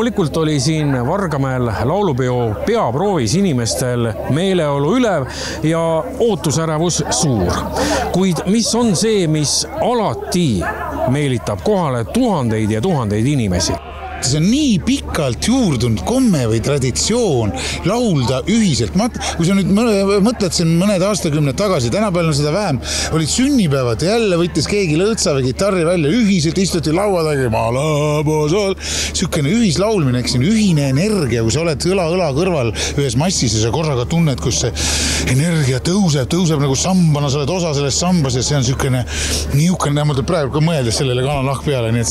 Loomulikult oli siin Vargamäel laulupeo peaproovis inimestel meeleolu ülev ja ootusärevus suur. Kuid mis on see, mis alati meelitab kohale tuhandeid ja tuhandeid inimesi? See on nii pikalt juurdunud komme või traditsioon laulda ühiselt. Kui sa nüüd mõtled siin mõned aastakümned tagasi, tänapäeval on seda vähem, olid sünnipäevad, jälle võttis keegi lõõtsa või gitarri välja, ühiselt istuti laua taga, sükene ühislaulmine, eks siin ühine energia, kui sa oled õla kõrval ühes massis ja sa korraga tunned, kus see energia tõuseb nagu sambana, sa oled osa sellest sambas ja see on sükene niukene, ma praegu ka mõeldes sellele kanalahk peale, nii et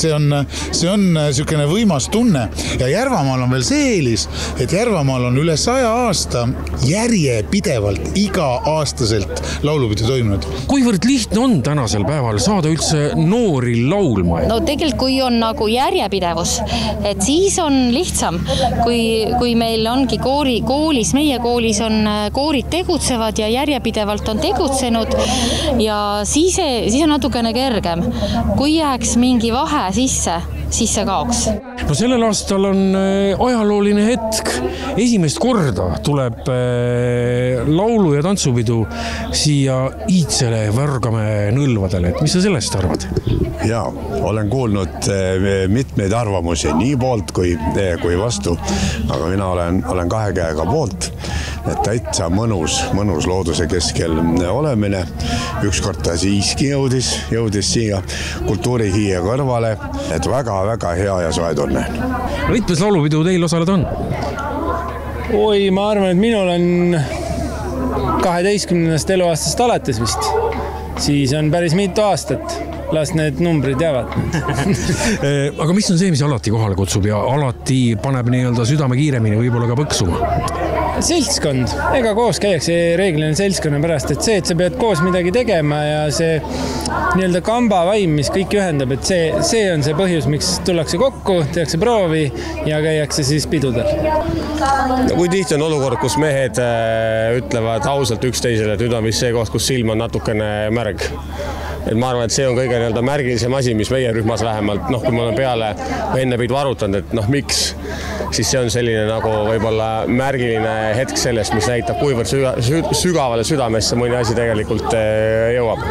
see on sükene võimas tunne ja Järvamaal on veel see eelis, et Järvamaal on üle 100 aasta järjepidevalt iga-aastaselt laulupidu toimunud. Kuivõrd lihtne on tänasel päeval saada üldse noori laulma? No tegelikult kui on nagu järjepidevus, et siis on lihtsam, kui meil ongi koolis, meie koolis on koorid tegutsevad ja järjepidevalt on tegutsenud ja siis on natukene kergem. Kui jääks mingi vahe sisse, siis see kaoks. No sellel aastal on ajalooline hetk. Esimest korda tuleb laulu- ja tantsupidu siia iidsele Vargamäe nõlvadele. Et mis sa sellest arvad? Jaa, olen kuulnud mitmeid arvamusi nii poolt kui vastu, aga mina olen kahe käega poolt, et täitsa mõnus looduse keskel olemine. Ükskord ta siiski jõudis siia kultuurihiie kõrvale, et väga-väga hea ja soe tunne. Mitmes laulupidu teil osaleda on? Oi, ma arvan, et minul on 12. eluaastast alates vist. Siis on päris mitu aastat. Las need numbrid jäävad. Aga mis on see, mis alati kohale kutsub ja alati paneb nii-öelda südame kiiremini võib-olla ka põksuma? Seltskond. Ega koos käiakse reeglina seltskonna pärast, et sa pead koos midagi tegema ja see nii-öelda kamba vaim, mis kõik ühendab, et see on see põhjus, miks tullakse kokku, tehakse proovi ja käiakse siis pidudel. Kui tihti on olukord, kus mehed ütlevad ausalt üksteisele, et nüüd on vist see koht, kus silm on natukene märg. Et ma arvan, et see on kõige nii-öelda märgilisem asi, mis meie rühmas vähemalt, kui ma olen peale enne pidu arutanud, et miks, siis see on selline nagu võib-olla märgiline hetk sellest, mis näitab, kuivõrd sügavale südamesse mõni asi tegelikult jõuab.